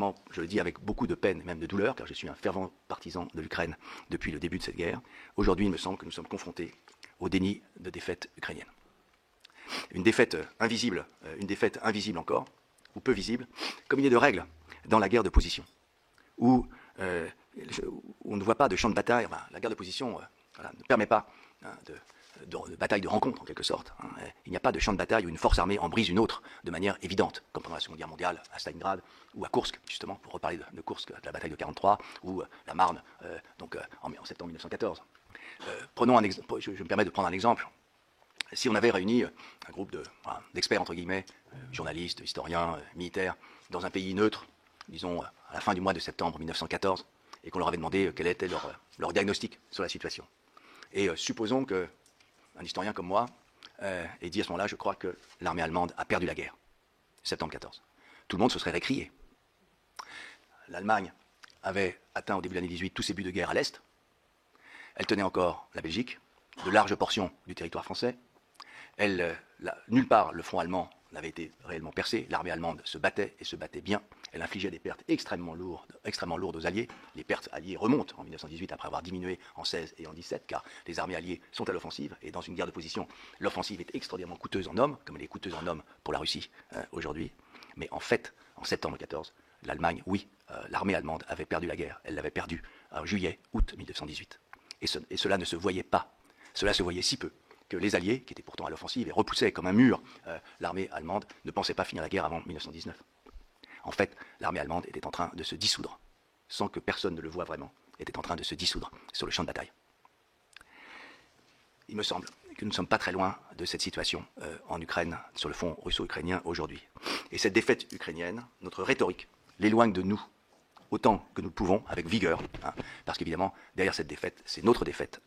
sincèrement, je le dis avec beaucoup de peine et même de douleur, car je suis un fervent partisan de l'Ukraine depuis le début de cette guerre, aujourd'hui il me semble que nous sommes confrontés au déni de défaite ukrainienne. Une défaite invisible encore, ou peu visible, comme il est de règle dans la guerre de position, où on ne voit pas de champ de bataille. Enfin, la guerre de position ne permet pas de bataille de rencontre, en quelque sorte. Il n'y a pas de champ de bataille où une force armée en brise une autre de manière évidente, comme pendant la Seconde Guerre mondiale, à Stalingrad ou à Kursk, justement, pour reparler de Kursk, de la bataille de 1943, ou la Marne, en septembre 1914. Je me permets de prendre un exemple. Si on avait réuni un groupe d'experts, entre guillemets, journalistes, historiens, militaires, dans un pays neutre, disons à la fin du mois de septembre 1914, et qu'on leur avait demandé quel était leur diagnostic sur la situation. Et supposons qu'un historien comme moi ait dit à ce moment-là, je crois que l'armée allemande a perdu la guerre, septembre 14. Tout le monde se serait récrié. L'Allemagne avait atteint au début de l'année 18 tous ses buts de guerre à l'Est. Elle tenait encore la Belgique, de larges portions du territoire français. Nulle part le front allemand n'avait été réellement percé. L'armée allemande se battait et se battait bien. Elle infligeait des pertes extrêmement lourdes aux Alliés. Les pertes alliées remontent en 1918 après avoir diminué en 16 et en 17, car les armées alliées sont à l'offensive. Et dans une guerre de position, l'offensive est extraordinairement coûteuse en hommes, comme elle est coûteuse en hommes pour la Russie aujourd'hui. Mais en fait, en septembre 14, l'Allemagne, oui, l'armée allemande avait perdu la guerre. Elle l'avait perdue en juillet, août 1918. Et cela ne se voyait pas. Cela se voyait si peu que les Alliés, qui étaient pourtant à l'offensive et repoussaient comme un mur l'armée allemande, ne pensaient pas finir la guerre avant 1919. En fait, l'armée allemande était en train de se dissoudre, sans que personne ne le voie vraiment, était en train de se dissoudre sur le champ de bataille. Il me semble que nous ne sommes pas très loin de cette situation en Ukraine, sur le front russo-ukrainien aujourd'hui. Et cette défaite ukrainienne, notre rhétorique, l'éloigne de nous autant que nous le pouvons, avec vigueur, parce qu'évidemment, derrière cette défaite, c'est notre défaite